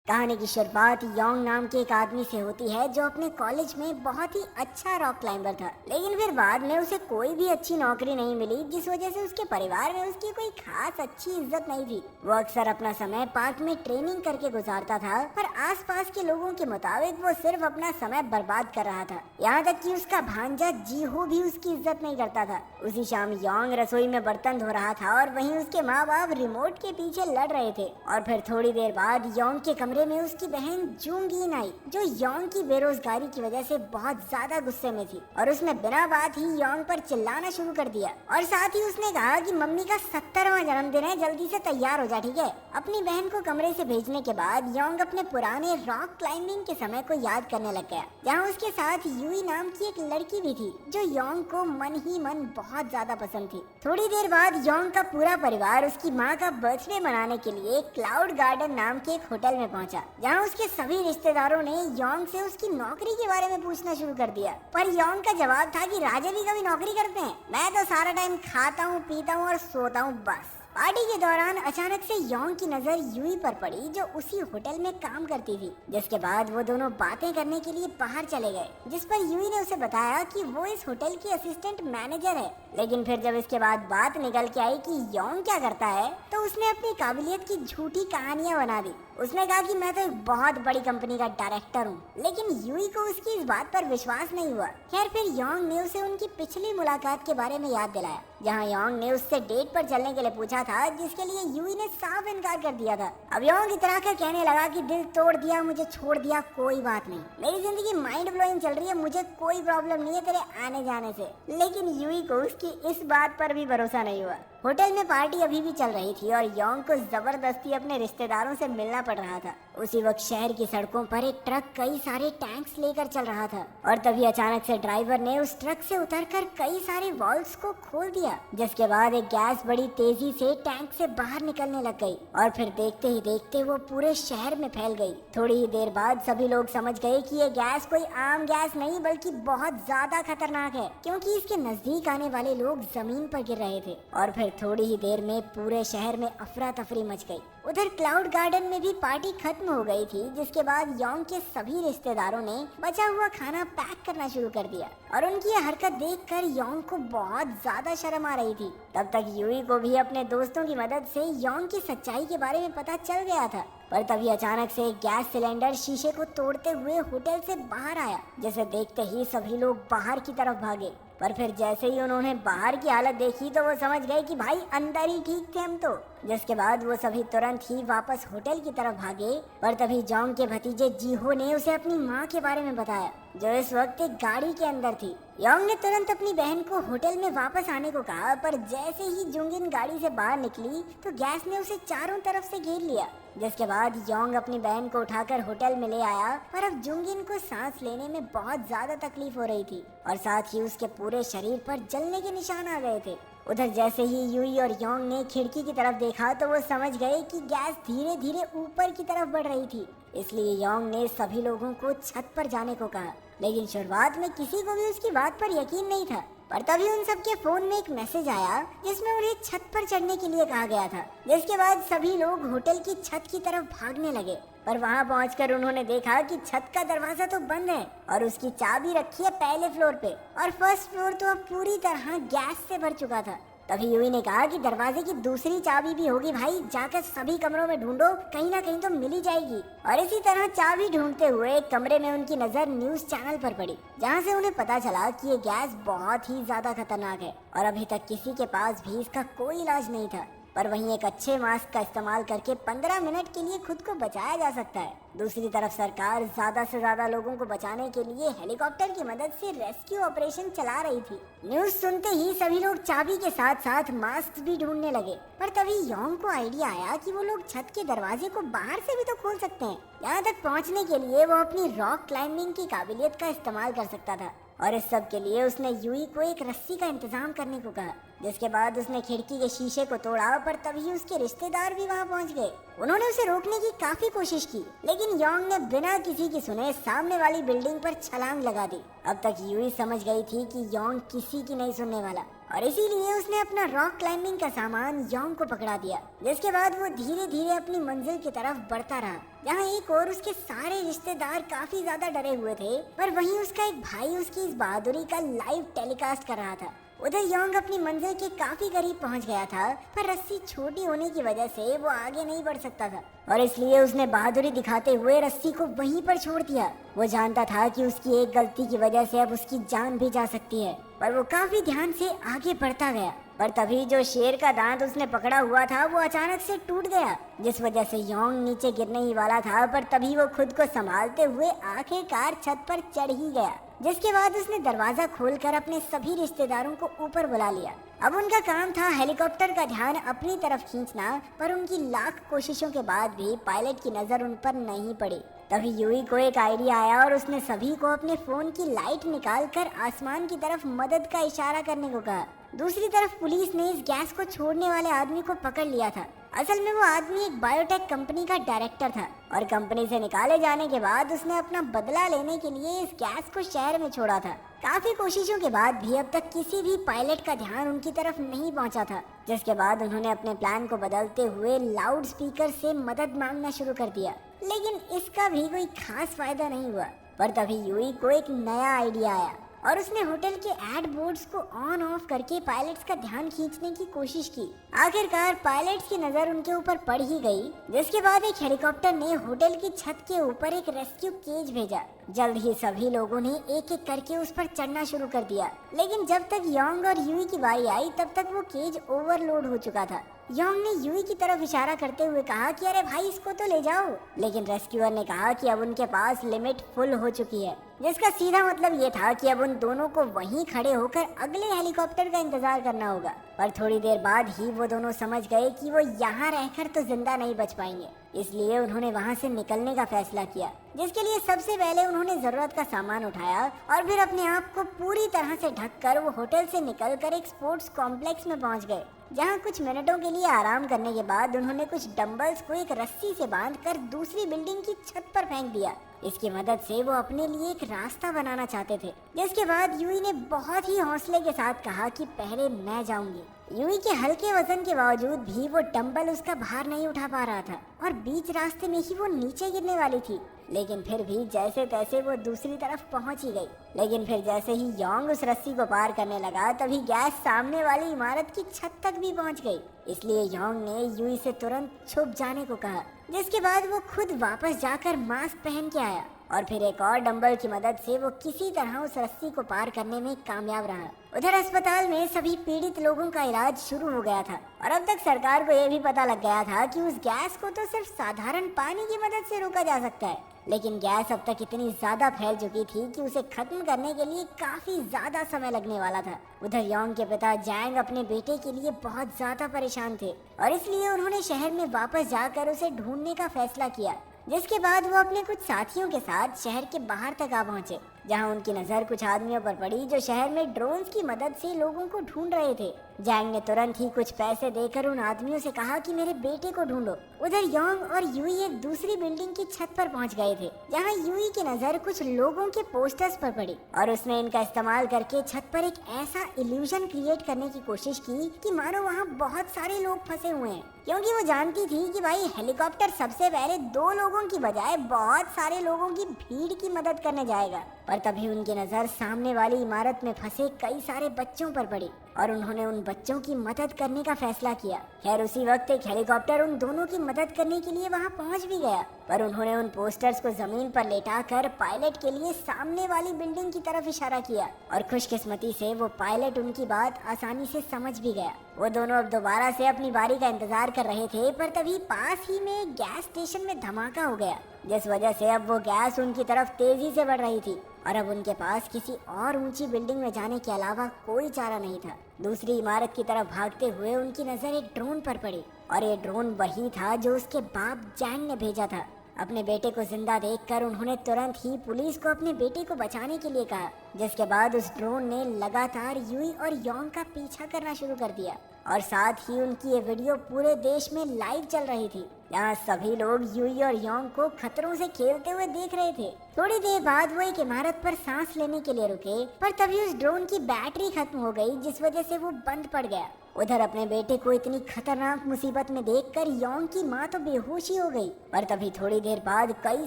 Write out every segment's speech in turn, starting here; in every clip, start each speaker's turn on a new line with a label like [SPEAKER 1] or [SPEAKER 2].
[SPEAKER 1] कहानी की शुरुआत योंग नाम के एक आदमी से होती है जो अपने कॉलेज में बहुत ही अच्छा रॉक क्लाइंबर था। लेकिन फिर बाद में उसे कोई भी अच्छी नौकरी नहीं मिली, जिस वजह से उसके परिवार में उसकी कोई खास अच्छी इज्जत नहीं थी। वो अक्सर अपना समय पार्क में ट्रेनिंग करके गुजारता था, पर आसपास के लोगों के मुताबिक वो सिर्फ अपना समय बर्बाद कर रहा था। यहाँ तक कि उसका भांजा जीहो भी उसकी इज्जत नहीं करता था। उसी शाम योंग रसोई में बर्तन धो रहा था और वहीं उसके माँ बाप रिमोट के पीछे लड़ रहे थे। और फिर थोड़ी देर बाद योंग के कमरे में उसकी बहन जूंगीन आई, जो योंग की बेरोजगारी की वजह से बहुत ज्यादा गुस्से में थी और उसने बिना बात ही योंग पर चिल्लाना शुरू कर दिया। और साथ ही उसने कहा कि मम्मी का 70वां जन्मदिन है, जल्दी से तैयार हो जा, ठीक है। अपनी बहन को कमरे से भेजने के बाद योंग अपने पुराने रॉक क्लाइंबिंग के समय को याद करने लग गया, जहाँ उसके साथ यूई नाम की एक लड़की भी थी जो योंग को मन ही मन बहुत ज्यादा पसंद थी। थोड़ी देर बाद योंग का पूरा परिवार उसकी माँ का बर्थडे मनाने के लिए क्लाउड गार्डन नाम के एक होटल में पहुंचा, जहां उसके सभी रिश्तेदारों ने योंग से उसकी नौकरी के बारे में पूछना शुरू कर दिया। पर योंग का जवाब था कि राजा भी कभी नौकरी करते हैं, मैं तो सारा टाइम खाता हूँ, पीता हूँ और सोता हूँ बस। पार्टी के दौरान अचानक से योंग की नजर यूई पर पड़ी, जो उसी होटल में काम करती थी। जिसके बाद वो दोनों बातें करने के लिए बाहर चले गए, जिस पर यूई ने उसे बताया कि वो इस होटल की असिस्टेंट मैनेजर है। लेकिन फिर जब इसके बाद बात निकल के आई कि योंग क्या करता है, तो उसने अपनी काबिलियत की झूठी कहानियां बना दी। उसने कहा कि मैं तो एक बहुत बड़ी कंपनी का डायरेक्टर हूँ, लेकिन यूई को उसकी इस बात पर विश्वास नहीं हुआ। खैर फिर योंग ने उसे उनकी पिछली मुलाकात के बारे में याद दिलाया, जहाँ योंग ने उससे डेट पर चलने के लिए पूछा था, जिसके लिए यूई ने साफ इनकार कर दिया था। अब योंग इतना कर कहने लगा कि दिल तोड़ दिया, मुझे छोड़ दिया, कोई बात नहीं, मेरी जिंदगी माइंड ब्लोइंग चल रही है, मुझे कोई प्रॉब्लम नहीं है तेरे आने जाने से। लेकिन यूई को उसकी इस बात पर भी भरोसा नहीं हुआ। होटल में पार्टी अभी भी चल रही थी और योंग को जबरदस्ती अपने रिश्तेदारों से मिलना पड़ रहा था। उसी वक्त शहर की सड़कों पर एक ट्रक कई सारे टैंक्स लेकर चल रहा था और तभी अचानक से ड्राइवर ने उस ट्रक से उतरकर कई सारे वॉल्व्स को खोल दिया, जिसके बाद एक गैस बड़ी तेजी से टैंक से बाहर निकलने लग गई और फिर देखते ही देखते वो पूरे शहर में फैल गई। थोड़ी ही देर बाद सभी लोग समझ गए कि ये गैस कोई आम गैस नहीं बल्कि बहुत ज्यादा खतरनाक है, क्योंकि इसके नजदीक आने वाले लोग जमीन पर गिर रहे थे। और फिर थोड़ी ही देर में पूरे शहर में अफरा तफरी मच गई। उधर क्लाउड गार्डन में भी पार्टी खत्म हो गई थी, जिसके बाद योंग के सभी रिश्तेदारों ने बचा हुआ खाना पैक करना शुरू कर दिया और उनकी यह हरकत देखकर योंग को बहुत ज्यादा शर्म आ रही थी। तब तक यूई को भी अपने दोस्तों की मदद से योंग की सच्चाई के बारे में पता चल गया था। पर तभी अचानक से गैस सिलेंडर शीशे को तोड़ते हुए होटल से बाहर आया, जिसे देखते ही सभी लोग बाहर की तरफ भागे। पर फिर जैसे ही उन्होंने बाहर की हालत देखी तो वो समझ गए कि भाई अंदर ही ठीक थे हम तो। जिसके बाद वो सभी तुरंत ही वापस होटल की तरफ भागे। पर तभी योंग के भतीजे जीहो ने उसे अपनी माँ के बारे में बताया, जो इस वक्त एक गाड़ी के अंदर थी। योंग ने तुरंत अपनी बहन को होटल में वापस आने को कहा, पर जैसे ही जूंगिन गाड़ी से बाहर निकली तो गैस ने उसे चारों तरफ से घेर लिया। जिसके बाद योंग अपनी बहन को उठाकर होटल में ले आया, पर अब जूंगिन को सांस लेने में बहुत ज्यादा तकलीफ हो रही थी और साथ ही उसके पूरे शरीर पर जलने के निशान आ गए थे। उधर जैसे ही यूई और योंग ने खिड़की की तरफ देखा तो वो समझ गए कि गैस धीरे धीरे ऊपर की तरफ बढ़ रही थी। इसलिए योंग ने सभी लोगों को छत पर जाने को कहा, लेकिन शुरुआत में किसी को भी उसकी बात पर यकीन नहीं था। पर तभी उन सबके फोन में एक मैसेज आया, जिसमें उन्हें छत पर चढ़ने के लिए कहा गया था। जिसके बाद सभी लोग होटल की छत की तरफ भागने लगे, पर वहां पहुंचकर उन्होंने देखा कि छत का दरवाजा तो बंद है और उसकी चाबी रखी है पहले फ्लोर पे और फर्स्ट फ्लोर तो अब पूरी तरह गैस से भर चुका था। तभी यूई ने कहा कि दरवाजे की दूसरी चाबी भी होगी भाई, जाकर सभी कमरों में ढूंढो, कहीं ना कहीं तो मिल ही जाएगी। और इसी तरह चाबी ढूंढते हुए एक कमरे में उनकी नजर न्यूज चैनल पर पड़ी, जहां से उन्हें पता चला कि ये गैस बहुत ही ज्यादा खतरनाक है और अभी तक किसी के पास भी इसका कोई इलाज नहीं था। पर वहीं एक अच्छे मास्क का इस्तेमाल करके 15 मिनट के लिए खुद को बचाया जा सकता है। दूसरी तरफ सरकार ज्यादा से ज्यादा लोगों को बचाने के लिए हेलीकॉप्टर की मदद से रेस्क्यू ऑपरेशन चला रही थी। न्यूज सुनते ही सभी लोग चाबी के साथ साथ मास्क भी ढूंढने लगे। पर तभी योंग को आइडिया आया कि वो लोग छत के दरवाजे को बाहर से भी तो खोल सकते हैं। यहाँ तक पहुँचने के लिए वो अपनी रॉक क्लाइंबिंग की काबिलियत का इस्तेमाल कर सकता था और इस सब के लिए उसने यूई को एक रस्सी का इंतजाम करने को कहा। जिसके बाद उसने खिड़की के शीशे को तोड़ा, पर तभी उसके रिश्तेदार भी वहां पहुंच गए। उन्होंने उसे रोकने की काफी कोशिश की, लेकिन योंग ने बिना किसी की सुने सामने वाली बिल्डिंग पर छलांग लगा दी। अब तक यूई समझ गई थी कि योंग किसी की नहीं सुनने वाला और इसीलिए उसने अपना रॉक क्लाइंबिंग का सामान योंग को पकड़ा दिया। जिसके बाद वो धीरे धीरे अपनी मंजिल की तरफ बढ़ता रहा, जहाँ एक और उसके सारे रिश्तेदार काफी ज्यादा डरे हुए थे, पर वहीं उसका एक भाई उसकी इस बहादुरी का लाइव टेलीकास्ट कर रहा था। उधर योंग अपनी मंजिल के काफी करीब पहुंच गया था, पर रस्सी छोटी होने की वजह से वो आगे नहीं बढ़ सकता था और इसलिए उसने बहादुरी दिखाते हुए रस्सी को वहीं पर छोड़ दिया। वो जानता था कि उसकी एक गलती की वजह से अब उसकी जान भी जा सकती है, पर वो काफी ध्यान से आगे बढ़ता गया। पर तभी जो शेर का दांत उसने पकड़ा हुआ था वो अचानक से टूट गया, जिस वजह से योंग नीचे गिरने ही वाला था, पर तभी वो खुद को संभालते हुए आखिरकार छत पर चढ़ ही गया। जिसके बाद उसने दरवाजा खोलकर अपने सभी रिश्तेदारों को ऊपर बुला लिया। अब उनका काम था हेलीकॉप्टर का ध्यान अपनी तरफ खींचना, पर उनकी लाख कोशिशों के बाद भी पायलट की नजर उन पर नहीं पड़ी। तभी यूई को एक आइडिया आया और उसने सभी को अपने फोन की लाइट निकालकर आसमान की तरफ मदद का इशारा करने को कहा। दूसरी तरफ पुलिस ने इस गैस को छोड़ने वाले आदमी को पकड़ लिया था। असल में वो आदमी एक बायोटेक कंपनी का डायरेक्टर था और कंपनी से निकाले जाने के बाद उसने अपना बदला लेने के लिए इस गैस को शहर में छोड़ा था। काफी कोशिशों के बाद भी अब तक किसी भी पायलट का ध्यान उनकी तरफ नहीं पहुंचा था, जिसके बाद उन्होंने अपने प्लान को बदलते हुए लाउड स्पीकर से मदद मांगना शुरू कर दिया। लेकिन इसका भी कोई खास फायदा नहीं हुआ। पर तभी यूई को एक नया आइडिया आया और उसने होटल के एड बोर्ड्स को ऑन ऑफ करके पायलट्स का ध्यान खींचने की कोशिश की। आखिरकार पायलट्स की नजर उनके ऊपर पड़ ही गई, जिसके बाद एक हेलीकॉप्टर ने होटल की छत के ऊपर एक रेस्क्यू केज भेजा। जल्द ही सभी लोगों ने एक एक करके उस पर चढ़ना शुरू कर दिया, लेकिन जब तक योंग और यूई की बारी आई तब तक वो केज ओवरलोड हो चुका था। योंग ने यूई की तरफ इशारा करते हुए कहा कि अरे भाई इसको तो ले जाओ, लेकिन रेस्क्यूअर ने कहा कि अब उनके पास लिमिट फुल हो चुकी है, जिसका सीधा मतलब ये था कि अब उन दोनों को वहीं खड़े होकर अगले हेलीकॉप्टर का इंतजार करना होगा। पर थोड़ी देर बाद ही वो दोनों समझ गए कि वो यहाँ रहकर तो जिंदा नहीं बच पाएंगे, इसलिए उन्होंने वहाँ से निकलने का फैसला किया, जिसके लिए सबसे पहले उन्होंने जरूरत का सामान उठाया और फिर अपने आप को पूरी तरह से ढककर वो होटल से निकलकर एक स्पोर्ट्स कॉम्प्लेक्स में पहुंच गए, जहां कुछ मिनटों के लिए आराम करने के बाद उन्होंने कुछ डंबल्स को एक रस्सी से बांधकर दूसरी बिल्डिंग की छत पर फेंक दिया। इसकी मदद से वो अपने लिए एक रास्ता बनाना चाहते थे, जिसके बाद यूई ने बहुत ही हौसले के साथ कहा कि पहले मैं जाऊंगी। यूई के हल्के वजन के बावजूद भी वो डंबल उसका भार नहीं उठा पा रहा था और बीच रास्ते में ही वो नीचे गिरने वाली थी, लेकिन फिर भी जैसे तैसे वो दूसरी तरफ पहुंच ही गई। लेकिन फिर जैसे ही योंग उस रस्सी को पार करने लगा तभी गैस सामने वाली इमारत की छत तक भी पहुंच गई, इसलिए योंग ने यूई से तुरंत छुप जाने को कहा, जिसके बाद वो खुद वापस जाकर मास्क पहन के आया और फिर एक और डंबल की मदद से वो किसी तरह उस रस्सी को पार करने में कामयाब रहा। उधर अस्पताल में सभी पीड़ित लोगों का इलाज शुरू हो गया था और अब तक सरकार को यह भी पता लग गया था कि उस गैस को तो सिर्फ साधारण पानी की मदद से रोका जा सकता है, लेकिन गैस अब तक इतनी ज्यादा फैल चुकी थी कि उसे खत्म करने के लिए काफी ज्यादा समय लगने वाला था। उधर योंग के पिता जैंग अपने बेटे के लिए बहुत ज्यादा परेशान थे और इसलिए उन्होंने शहर में वापस जाकर उसे ढूंढने का फैसला किया, जिसके बाद वो अपने कुछ साथियों के साथ शहर के बाहर तक आ पहुंचे, जहां उनकी नजर कुछ आदमियों पर पड़ी जो शहर में ड्रोन्स की मदद से लोगों को ढूंढ रहे थे। जैंग ने तुरंत ही कुछ पैसे देकर उन आदमियों से कहा कि मेरे बेटे को ढूंढो। उधर योंग और यूई एक दूसरी बिल्डिंग की छत पर पहुंच गए थे, जहां यूई की नजर कुछ लोगों के पोस्टर्स पर पड़ी और उसने इनका इस्तेमाल करके छत पर एक ऐसा इल्यूजन क्रिएट करने की कोशिश की कि मानो वहाँ बहुत सारे लोग फंसे हुए हैं, क्योंकि वो जानती थी कि भाई हेलीकॉप्टर सबसे पहले 2 लोगों की बजाय बहुत सारे लोगों की भीड़ की मदद करने जाएगा। पर तभी उनकी नजर सामने वाली इमारत में फंसे कई सारे बच्चों पर पड़ी और उन्होंने उन बच्चों की मदद करने का फैसला किया। खैर उसी वक्त एक हेलीकॉप्टर उन दोनों की मदद करने के लिए वहां पहुंच भी गया, पर उन्होंने उन पोस्टर्स को जमीन पर लेटाकर पायलट के लिए सामने वाली बिल्डिंग की तरफ इशारा किया और खुशकिस्मती से वो पायलट उनकी बात आसानी से समझ भी गया। वो दोनों अब दोबारा से अपनी बारी का इंतजार कर रहे थे, पर तभी पास ही में एक गैस स्टेशन में धमाका हो गया, जिस वजह से अब वो गैस उनकी तरफ तेजी से बढ़ रही थी और अब उनके पास किसी और ऊंची बिल्डिंग में जाने के अलावा कोई चारा नहीं था। दूसरी इमारत की तरफ भागते हुए उनकी नजर एक ड्रोन पर पड़ी और ये ड्रोन वही था जो उसके बाप जैंग ने भेजा था। अपने बेटे को जिंदा देखकर उन्होंने तुरंत ही पुलिस को अपने बेटे को बचाने के लिए कहा, जिसके बाद उस ड्रोन ने लगातार यूई और योंग का पीछा करना शुरू कर दिया और साथ ही उनकी ये वीडियो पूरे देश में लाइव चल रही थी। यहाँ सभी लोग यूई और योंग को खतरों से खेलते हुए देख रहे थे। थोड़ी देर बाद वो एक इमारत पर सांस लेने के लिए रुके, पर तभी उस ड्रोन की बैटरी खत्म हो गई, जिस वजह से वो बंद पड़ गया। उधर अपने बेटे को इतनी खतरनाक मुसीबत में देखकर योंग की माँ तो बेहोश ही हो गई। पर तभी थोड़ी देर बाद कई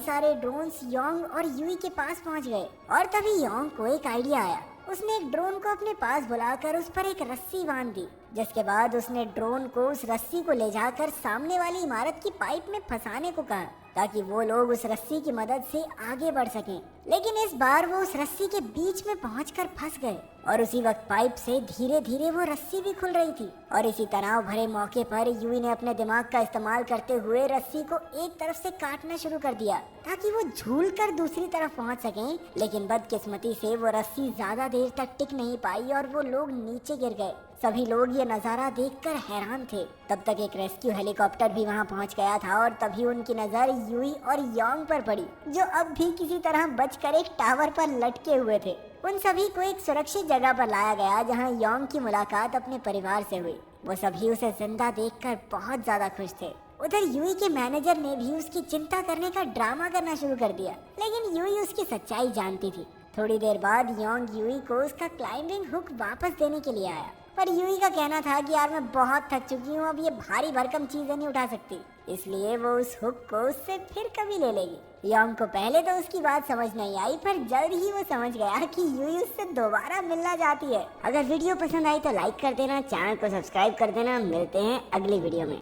[SPEAKER 1] सारे ड्रोन्स योंग और यूई के पास पहुँच गए और तभी योंग को एक आइडिया आया। उसने एक ड्रोन को अपने पास बुलाकर उस पर एक रस्सी बांध दी, जिसके बाद उसने ड्रोन को उस रस्सी को ले जाकर सामने वाली इमारत की पाइप में फंसाने को कहा, ताकि वो लोग उस रस्सी की मदद से आगे बढ़ सकें। लेकिन इस बार वो उस रस्सी के बीच में पहुंचकर फंस गए और उसी वक्त पाइप से धीरे धीरे वो रस्सी भी खुल रही थी। और इसी तनाव भरे मौके पर यूई ने अपने दिमाग का इस्तेमाल करते हुए रस्सी को एक तरफ से काटना शुरू कर दिया, ताकि वो झूल कर दूसरी तरफ पहुंच सकें। लेकिन बदकिस्मती से वो रस्सी ज्यादा देर तक टिक नहीं पाई और वो लोग नीचे गिर गए। सभी लोग ये नज़ारा देखकर हैरान थे। तब तक एक रेस्क्यू हेलीकॉप्टर भी वहां पहुंच गया था और तभी उनकी नज़र यूई और योंग पर पड़ी, जो अब भी किसी तरह बचकर एक टावर पर लटके हुए थे। उन सभी को एक सुरक्षित जगह पर लाया गया, जहां योंग की मुलाकात अपने परिवार से हुई। वो सभी उसे जिंदा देखकर बहुत ज्यादा खुश थे। उधर यूई के मैनेजर ने भी उसकी चिंता करने का ड्रामा करना शुरू कर दिया, लेकिन यूई उसकी सच्चाई जानती थी। थोड़ी देर बाद योंग यूई को उसका क्लाइंबिंग हुक वापस देने के लिए आया, पर यूई का कहना था कि यार मैं बहुत थक चुकी हूँ, अब ये भारी भरकम चीजें नहीं उठा सकती, इसलिए वो उस हुक को उससे फिर कभी ले लेगी। योंग को पहले तो उसकी बात समझ नहीं आई, पर जल्द ही वो समझ गया कि यूई उससे दोबारा मिलना चाहती है। अगर वीडियो पसंद आई तो लाइक कर देना, चैनल को सब्सक्राइब कर देना। मिलते हैं अगली वीडियो में।